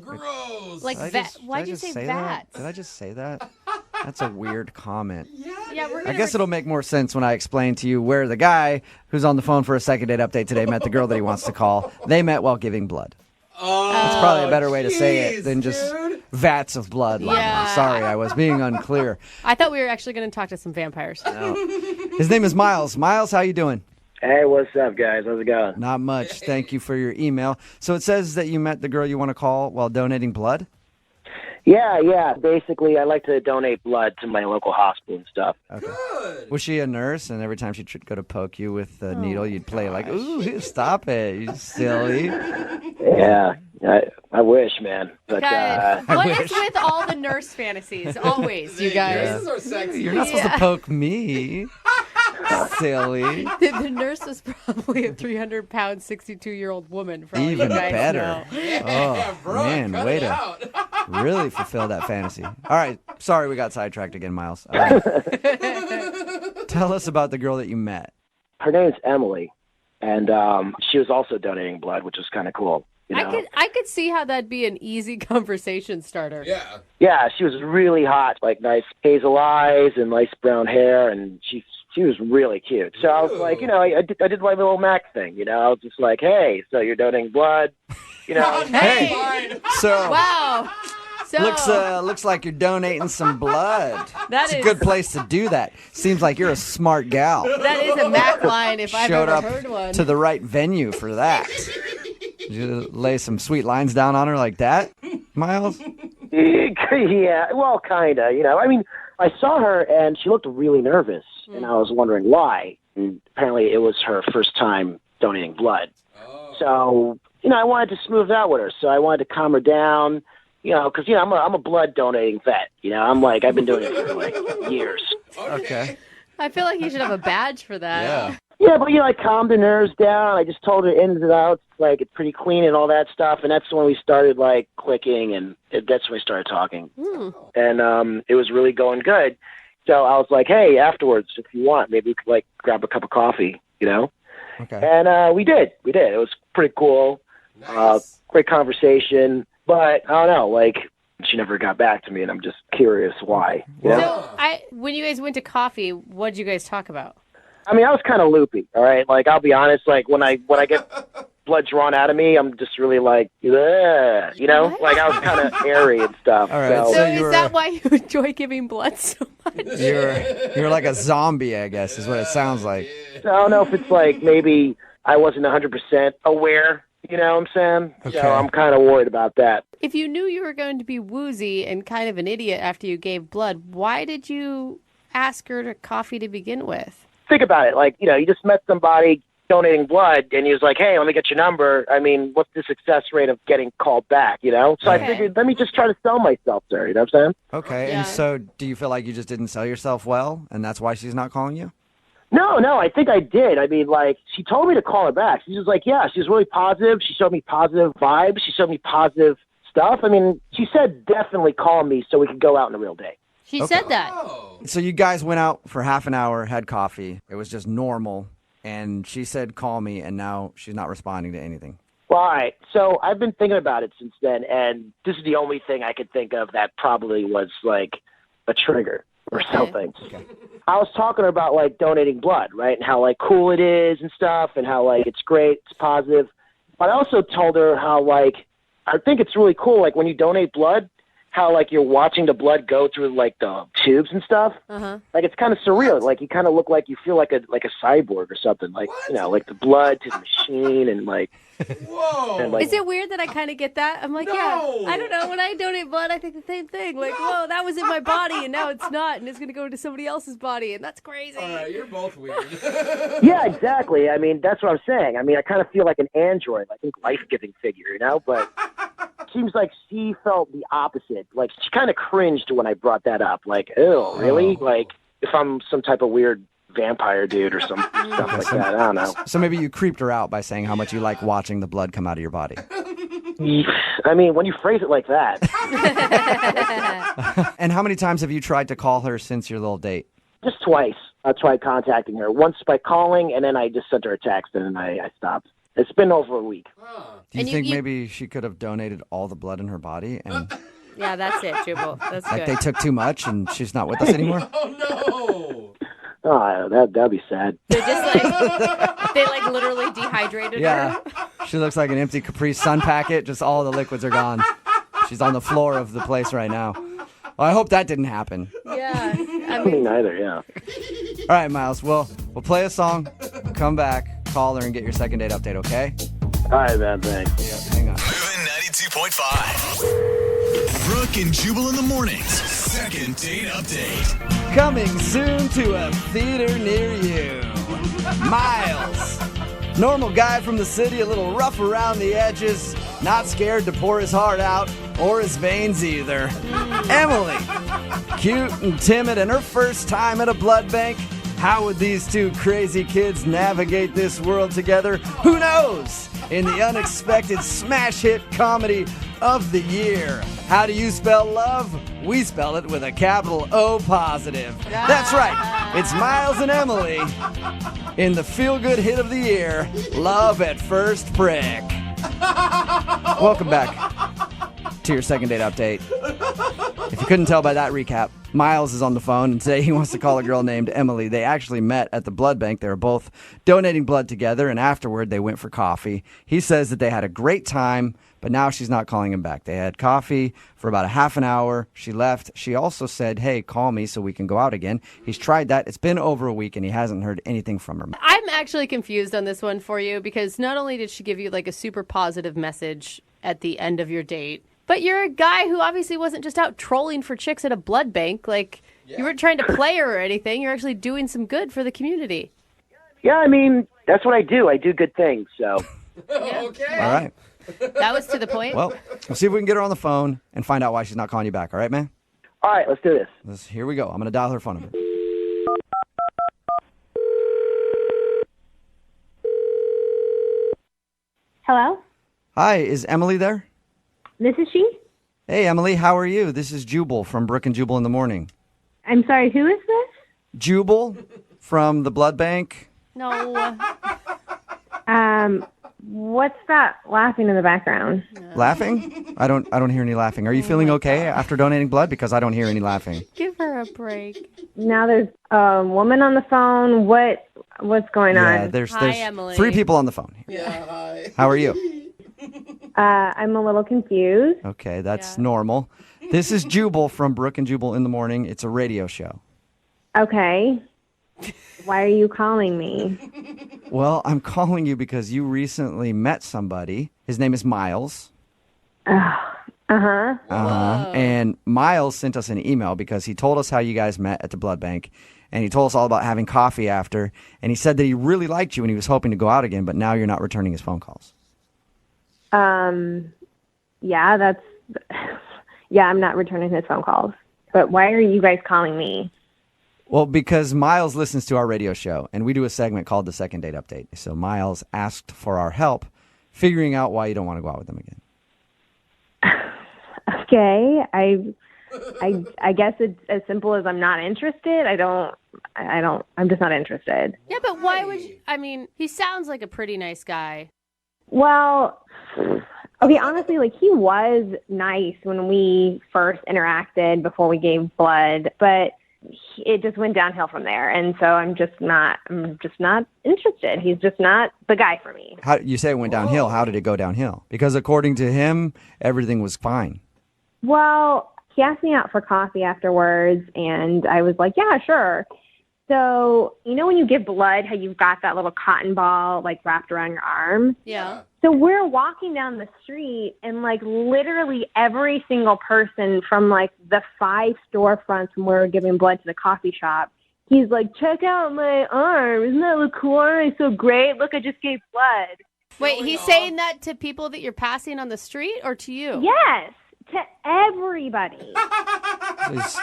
gross. Like why'd you say that? Did I just say that? That's a weird comment. Yeah, I guess it'll make more sense when I explain to you where the guy who's on the phone for a second date update today met the girl that he wants to call. They met while giving blood. Oh, That's probably a better way to say it than dude. just vats of blood. Yeah. Sorry, I was being unclear. I thought we were actually going to talk to some vampires. His name is Miles. Miles, how you doing? Hey, what's up, guys? How's it going? Not much. Thank you for your email. So it says that you met the girl you want to call while donating blood? Yeah. Basically, I like to donate blood to my local hospital and stuff. Okay. Good. Was she a nurse? And every time she'd go to poke you with the needle, you'd play like, ooh, stop it, you silly. Yeah, I wish, man. But Guys, what is wish. with all the nurse fantasies? Always, you guys. Nurses are sexy. You're not supposed to poke me. Silly. The nurse was probably a 300-pound, 62-year-old woman. For all Even you guys better. know. Yeah, bro, man, cut way it to out. really fulfill that fantasy. All right, sorry we got sidetracked again, Miles. Tell us about the girl that you met. her name's Emily, and she was also donating blood, which was kind of cool. You know? I could see how that'd be an easy conversation starter. Yeah. Yeah, she was really hot, like nice hazel eyes and nice brown hair, and she was really cute. So I was like, you know, I did my little Mac thing. You know, I was just like, hey, so you're donating blood, you know? Hey. Fine. So Wow. So looks like you're donating some blood. That It's a is- good place to do that. Seems like you're a smart gal. that is a Mac line if I've Showed ever up heard one. to the right venue for that. Did you lay some sweet lines down on her like that, Miles? Yeah, well, kind of. You know, I mean, I saw her and she looked really nervous, and I was wondering why. And apparently, it was her first time donating blood. So, you know, I wanted to smooth out with her. So I wanted to calm her down. You know, because I'm a blood donating vet. You know, I've been doing it for like years. Okay. I feel like you should have a badge for that. Yeah. Yeah, but you know, I calmed her nerves down. I just told her ins and outs, like it's pretty clean and all that stuff. And that's when we started like clicking, and that's when we started talking. And it was really going good. So I was like, hey, afterwards, if you want, maybe we could like grab a cup of coffee, you know? Okay. And we did. It was pretty cool. Nice. Great conversation. But I don't know, like she never got back to me, and I'm just curious why. You know? So when you guys went to coffee, what did you guys talk about? I mean, I was kind of loopy, all right? Like, I'll be honest, like, when I get blood drawn out of me, I'm just really like, ugh, you know? Like, I was kind of airy and stuff. All right, So So is you were- that why you enjoy giving blood so much? You're like a zombie, I guess, is what it sounds like. So I don't know if it's like maybe I wasn't 100% aware, you know what I'm saying? Okay. So I'm kind of worried about that. If you knew you were going to be woozy and kind of an idiot after you gave blood, why did you ask her to coffee to begin with? Think about it. Like, you know, you just met somebody donating blood, and he was like, hey, let me get your number. I mean, what's the success rate of getting called back, you know? So Okay. I figured, let me just try to sell myself to her, you know what I'm saying? Okay, Yeah. and so do you feel like you just didn't sell yourself well, and that's why she's not calling you? No, I think I did. I mean, like, she told me to call her back. She was like, yeah, she was really positive. She showed me positive vibes. She showed me positive stuff. I mean, she said definitely call me so we could go out on a real date. She said that. Oh. So you guys went out for half an hour, had coffee. It was just normal, and she said, call me, and now she's not responding to anything. Well, all right. So I've been thinking about it since then, and this is the only thing I could think of that probably was, like, a trigger or something. I was talking to her about, like, donating blood, right, and how, like, cool it is and stuff, and how, like, it's great, it's positive. But I also told her how, like, I think it's really cool, like, when you donate blood, how, like, you're watching the blood go through, like, the tubes and stuff. Uh-huh. Like, it's kind of surreal. Like, you kind of look like you feel like a cyborg or something. Like, you know, like the blood to the machine and, like, Whoa. and, like, Is it weird that I kind of get that? I'm like, No. yeah, I don't know. When I donate blood, I think the same thing. Like, whoa, that was in my body, and now it's not, and it's going to go into somebody else's body, and that's crazy. All right, you're both weird. yeah, exactly. I mean, that's what I'm saying. I mean, I kind of feel like an android, I think life-giving figure, you know? But seems like she felt the opposite. Like, she kind of cringed when I brought that up. Like, ew, really? Like, if I'm some type of weird vampire dude or some stuff like that. I don't know. So maybe you creeped her out by saying how much you like watching the blood come out of your body. I mean, when you phrase it like that, And how many times have you tried to call her since your little date? just twice I tried contacting her. Once by calling, and then I just sent her a text, and then I stopped. It's been over a week. Do you And think you- maybe she could have donated all the blood in her body and Yeah, that's it, Jubal. That's like good. they took too much and she's not with us anymore? Oh Oh, that'd be sad. They're just like they like literally dehydrated Yeah. her. She looks like an empty Capri Sun packet. Just all the liquids are gone. She's on the floor of the place right now. Well, I hope that didn't happen. Yeah. I Me mean, neither. Yeah. All right, Miles. We'll play a song, come back, call her, and get your second date update, okay? All right, man. Thanks. Yeah, hang on. Moving 92.5. Brooke and Jubal in the mornings. Second date update. Coming soon to a theater near you. Miles. Normal guy from the city, a little rough around the edges, not scared to pour his heart out or his veins either. Emily. Cute and timid and her first time at a blood bank. How would these two crazy kids navigate this world together? Who knows? In the unexpected smash hit comedy of the year. How do you spell love? We spell it with a capital O positive. That's right. It's Miles and Emily in the feel-good hit of the year, Love at First Prick. Welcome back to your second date update. If you couldn't tell by that recap, Miles is on the phone, and today he wants to call a girl named Emily. They actually met at the blood bank. They were both donating blood together, and afterward they went for coffee. He says that they had a great time, but now she's not calling him back. They had coffee for about a half an hour. She left. She also said, hey, call me so we can go out again. He's tried that. It's been over a week, and he hasn't heard anything from her. I'm actually confused on this one for you because not only did she give you like a super positive message at the end of your date, but you're a guy who obviously wasn't just out trolling for chicks at a blood bank. Like, you weren't trying to play her or anything. You're actually doing some good for the community. Yeah, I mean, that's what I do. I do good things. So. Okay. All right. That was to the point. Well, we'll see if we can get her on the phone and find out why she's not calling you back. All right, man? All right, let's do this. Here we go. I'm going to dial her phone number. Hello, Hi, is Emily there? this is she. Hey, Emily, how are you? This is Jubal from Brooke and Jubal in the Morning. I'm sorry, who is this? Jubal from the blood bank. No. What's that laughing in the background? Laughing? I don't hear any laughing. Are you feeling okay after donating blood? Because I don't hear any laughing. Give her a break. Now there's a woman on the phone. What's going Yeah, on? there's Hi, Emily. 3 people on the phone. Yeah, hi. How are you? I'm a little confused. Okay, that's Yeah. normal. This is Jubal from Brooke and Jubal in the Morning. It's a radio show. Okay. Why are you calling me? Well, I'm calling you because you recently met somebody. His name is Miles. Uh-huh. And Miles sent us an email because he told us how you guys met at the blood bank. And he told us all about having coffee after. And he said that he really liked you and he was hoping to go out again, but now you're not returning his phone calls. Yeah, yeah, I'm not returning his phone calls. But why are you guys calling me? Well, because Miles listens to our radio show, and we do a segment called the Second Date Update. So Miles asked for our help figuring out why you don't want to go out with him again. Okay, I guess it's as simple as I'm not interested. I'm just not interested. Yeah, but why would you? I mean, he sounds like a pretty nice guy. Well, okay, honestly, like he was nice when we first interacted before we gave blood, but it just went downhill from there. And so I'm just not interested. He's just not the guy for me. How you say it went downhill? How did it go downhill? Because according to him, everything was fine. Well, he asked me out for coffee afterwards, and I was like, yeah, sure. So, you know when you give blood, how you've got that little cotton ball, like, wrapped around your arm? Yeah. So we're walking down the street, and, like, literally every single person from, like, the 5 storefronts when we were giving blood to the coffee shop, he's like, check out my arm. Isn't that look cool? It's so great. Look, I just gave blood. Wait, he's saying that to people that you're passing on the street or to you? Yes, to everybody. He's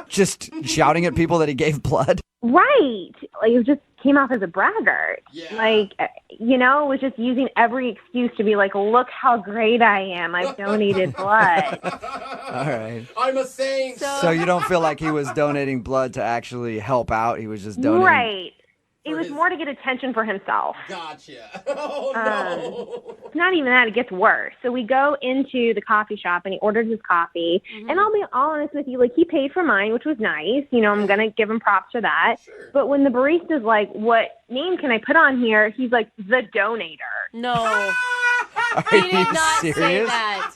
just shouting at people that he gave blood. Right. Like, it just came off as a braggart. Yeah. Like, was just using every excuse to be like, look how great I am. I've donated blood. All right. I'm a saint. So you don't feel like he was donating blood to actually help out? He was just donating. Right. It was more to get attention for himself. Gotcha. Oh, no. It's not even that. It gets worse. So we go into the coffee shop, and he orders his coffee. And I'll be all honest with you, like, he paid for mine, which was nice. You know, I'm going to give him props for that. Sure. But when the barista's like, what name can I put on here? He's like, the donator. No. Are He you did not say serious? that.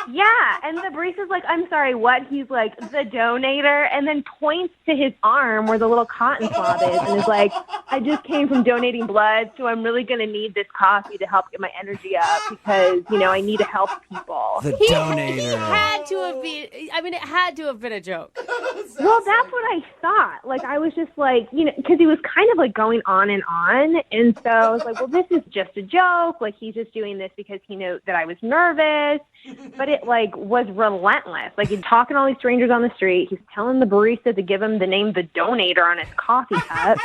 Yeah, and the barista's like, I'm sorry, what? He's like, the donator, and then points to his arm where the little cotton swab is, and is like, I just came from donating blood, so I'm really going to need this coffee to help get my energy up because, you know, I need to help people. The He donator. had to have been, I mean, it had to have been a joke. Well, that's what I thought. Like, I was just like, you know, because he was kind of like going on, and so I was like, well, this is just a joke. Like, he's just doing this because he knew that I was nervous. But it, like, was relentless. Like, he's talking to all these strangers on the street. He's telling the barista to give him the name The Donator on his coffee cup.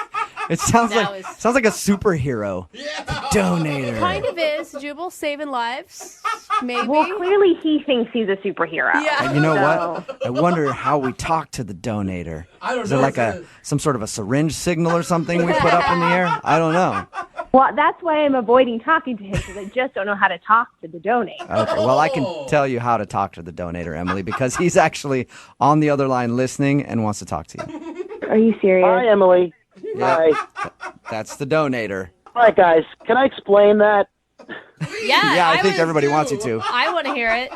It sounds That like was- sounds like a superhero. Yeah. Donator. Kind of is. Jubal saving lives, maybe. Well, clearly he thinks he's a superhero. Yeah. And you know So- what? I wonder how we talk to the donator. I don't Is know. it like some sort of a syringe signal or something we put up in the air? I don't know. Well, that's why I'm avoiding talking to him, because I just don't know how to talk to the donator. Okay, well, I can Oh. tell you how to talk to the donator, Emily, because he's actually on the other line listening and wants to talk to you. Are you serious? Hi, Emily. Yeah. Hi. That's the donator. All right, guys. Can I explain that? Yeah, Yeah, I think was- everybody wants you to. I want to hear it.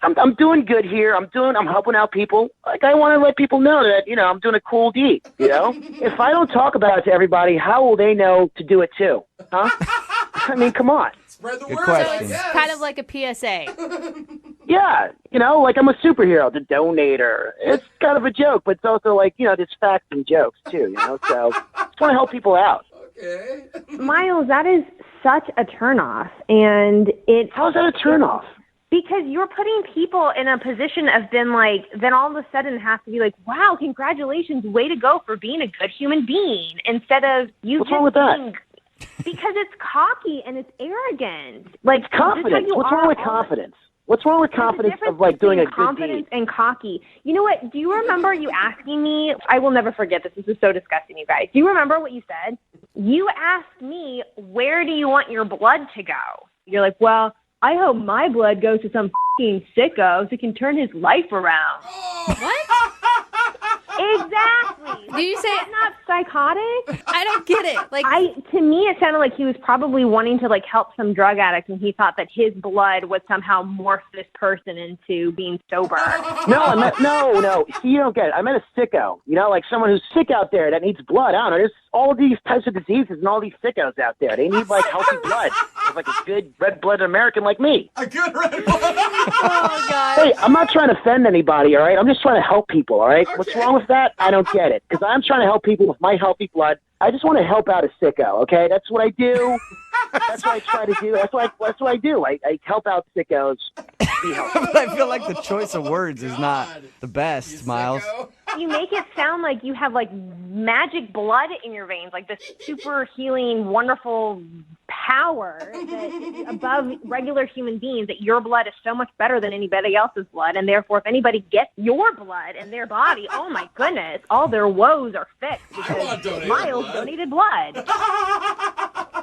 I'm doing good here. I'm helping out people. Like, I want to let people know that, you know, I'm doing a cool deed, you know? If I don't talk about it to everybody, how will they know to do it too? Huh? I mean, come on. Spread the Good word. question. It's Yes. kind of like a PSA. Yeah, you know, like I'm a superhero, the donator. It's kind of a joke, but it's also like, you know, there's facts and jokes too, you know? So just want to help people out. Okay. Miles, that is such a turnoff. And it's How's that a turnoff? because you're putting people in a position of then all of a sudden have to be like, wow, congratulations, way to go for being a good human being, instead of you What's just wrong with that? being, because it's cocky and it's arrogant. Like, It's confidence. What's wrong with confidence? What's wrong with confidence of like doing a good confidence deed? and cocky. You know what? Do you remember you asking me? I will never forget this. This is so disgusting, you guys. Do you remember what you said? You asked me, where do you want your blood to go? You're like, well, I hope my blood goes to some f***ing sicko so he can turn his life around. What? Exactly. Do you say? Is that not psychotic? I don't get it. Like, To me, it sounded like he was probably wanting to like help some drug addict, and he thought that his blood would somehow morph this person into being sober. No, I meant, no. See, you don't get it. I meant a sicko. You know, like someone who's sick out there that needs blood. I don't know. There's all these types of diseases and all these sickos out there. They need like healthy blood. There's like a good red-blooded American like me. A good red blood. oh god. Hey, I'm not trying to offend anybody, all right? I'm just trying to help people, all right? What's wrong with that? I don't get it. Because I'm trying to help people with my healthy blood. I just want to help out a sicko, okay? That's what I do. That's what I try to do. That's what I do. I help out sickos. Be healthy. But I feel like the choice of words is not the best, Miles. Sicko. You make it sound like you have like magic blood in your veins, like this super healing, wonderful power that is above regular human beings, that your blood is so much better than anybody else's blood, and therefore if anybody gets your blood in their body, oh my goodness, all their woes are fixed want because donated Miles blood. donated blood.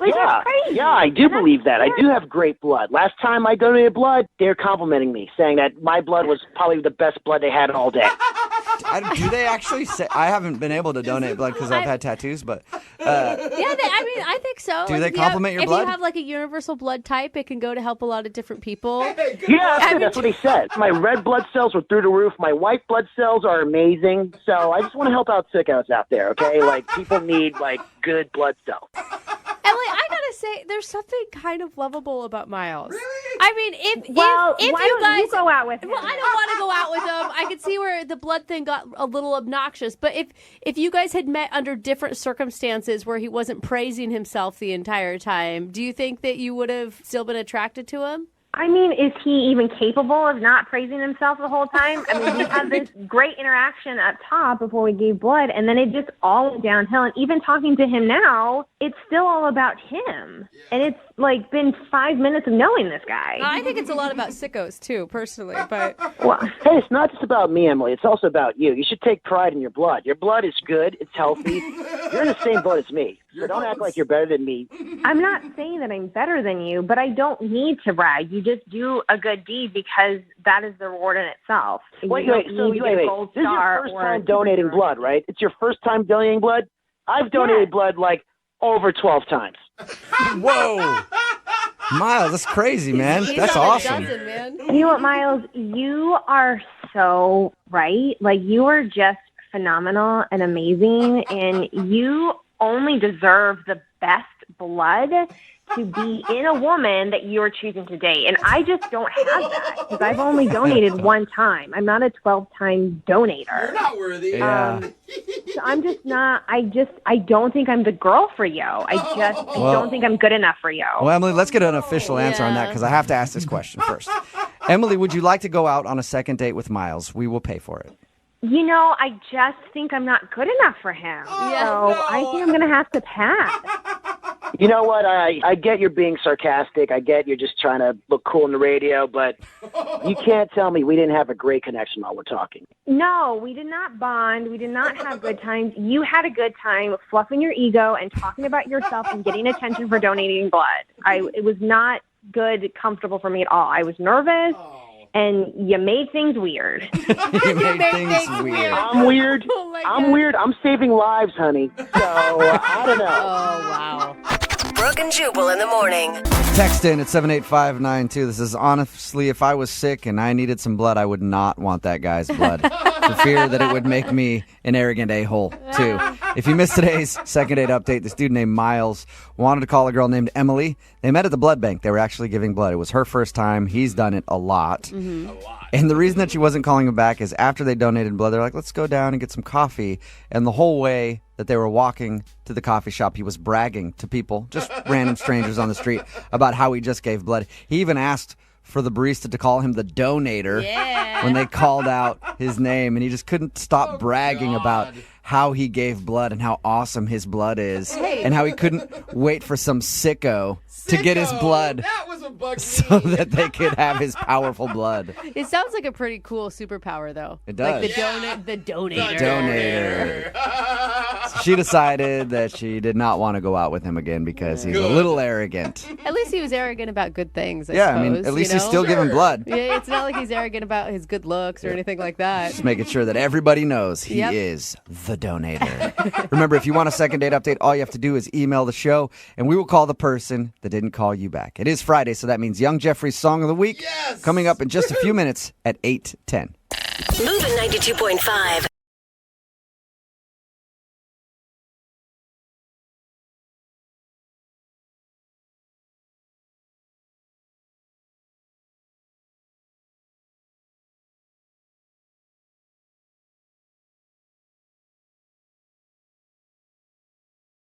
Like, Yeah, that's crazy. yeah, I do believe that. I do have great blood. Last time I donated blood, they're complimenting me, saying that my blood was probably the best blood they had all day. Do they actually say? I haven't been able to donate blood because I've had tattoos, but Yeah, I think so. Do Like, they if you have- compliment your if blood? you have like a universal blood type, it can go to help a lot of different people. Hey, good Yeah, I mean- that's what he said. My red blood cells were through the roof. My white blood cells are amazing. So I just want to help out sickos out there, okay? Like, people need, like, good blood cells. Emily, I gotta say, there's something kind of lovable about Miles. Really? I mean, if Well, if why you don't guys you go out with him? Well, I don't want to go out with him. I could see where the blood thing got a little obnoxious. But if you guys had met under different circumstances where he wasn't praising himself the entire time, do you think that you would have still been attracted to him? I mean, is he even capable of not praising himself the whole time? I mean, we had this great interaction up top before we gave blood, and then it just all went downhill. And even talking to him now, it's still all about him. And it's like been 5 minutes of knowing this guy. I think it's a lot about sickos too, personally. But Well, hey, it's not just about me, Emily. It's also about you. You should take pride in your blood. Your blood is good. It's healthy. You're in the same boat as me. So don't act like you're better than me. I'm not saying that I'm better than you, but I don't need to brag. You just do a good deed because that is the reward in itself. Wait. You don't need to get a gold This is your star first or time a donating superstar. blood, right? It's your first time donating blood? I've donated blood like over 12 times. Whoa. Miles, that's crazy, man. he's That's on a awesome. dozen, man. You know what, Miles? You are so right. Like, you are just phenomenal and amazing, and you only deserve the best blood to be in a woman that you're choosing to date. And I just don't have that because I've only donated one time. I'm not a 12-time donator. You're not worthy. Yeah. So I'm just not, I don't think I'm the girl for you. I don't think I'm good enough for you. Well, Emily, let's get an official answer on that Yeah. because I have to ask this question first. Emily, would you like to go out on a second date with Miles? We will pay for it. You know, I just think I'm not good enough for him. So I think I'm going to have to pass. You know what? I get you're being sarcastic. I get you're just trying to look cool on the radio, but you can't tell me we didn't have a great connection while we're talking. No, we did not bond. We did not have good times. You had a good time fluffing your ego and talking about yourself and getting attention for donating blood. It was not good, comfortable for me at all. I was nervous, and you made things weird. You make things weird. I'm weird. Oh, my I'm God. weird. I'm saving lives, honey. So, I don't know. Oh, wow. Brooke and Jubal in the morning. Text in at 78592. This is honestly, if I was sick and I needed some blood, I would not want that guy's blood for fear that it would make me an arrogant a-hole, too. If you missed today's second date update, this dude named Miles wanted to call a girl named Emily. They met at the blood bank. They were actually giving blood. It was her first time. He's done it a lot. And the reason that she wasn't calling him back is after they donated blood, they're like, let's go down and get some coffee. And the whole way that they were walking to the coffee shop, he was bragging to people, just random strangers on the street, about how he just gave blood. He even asked for the barista to call him the donator when they called out his name, and he just couldn't stop bragging about how he gave blood and how awesome his blood is, and how he couldn't wait for some sicko to get his blood That was a bug. so that they could have his powerful blood. It sounds like a pretty cool superpower, though. It does. Like the donator. Donator. She decided that she did not want to go out with him again because he's a little arrogant. At least he was arrogant about good things, I Yeah, I suppose. mean, at least you he's know? still giving blood. Yeah, it's not like he's arrogant about his good looks or anything like that. Just making sure that everybody knows he Yep. is the donator. Remember, if you want a second date update, all you have to do is email the show, and we will call the person that didn't call you back. It is Friday, so that means Young Jeffrey's Song of the Week Yes! coming up in just a few minutes at 8:10. Moving 92.5.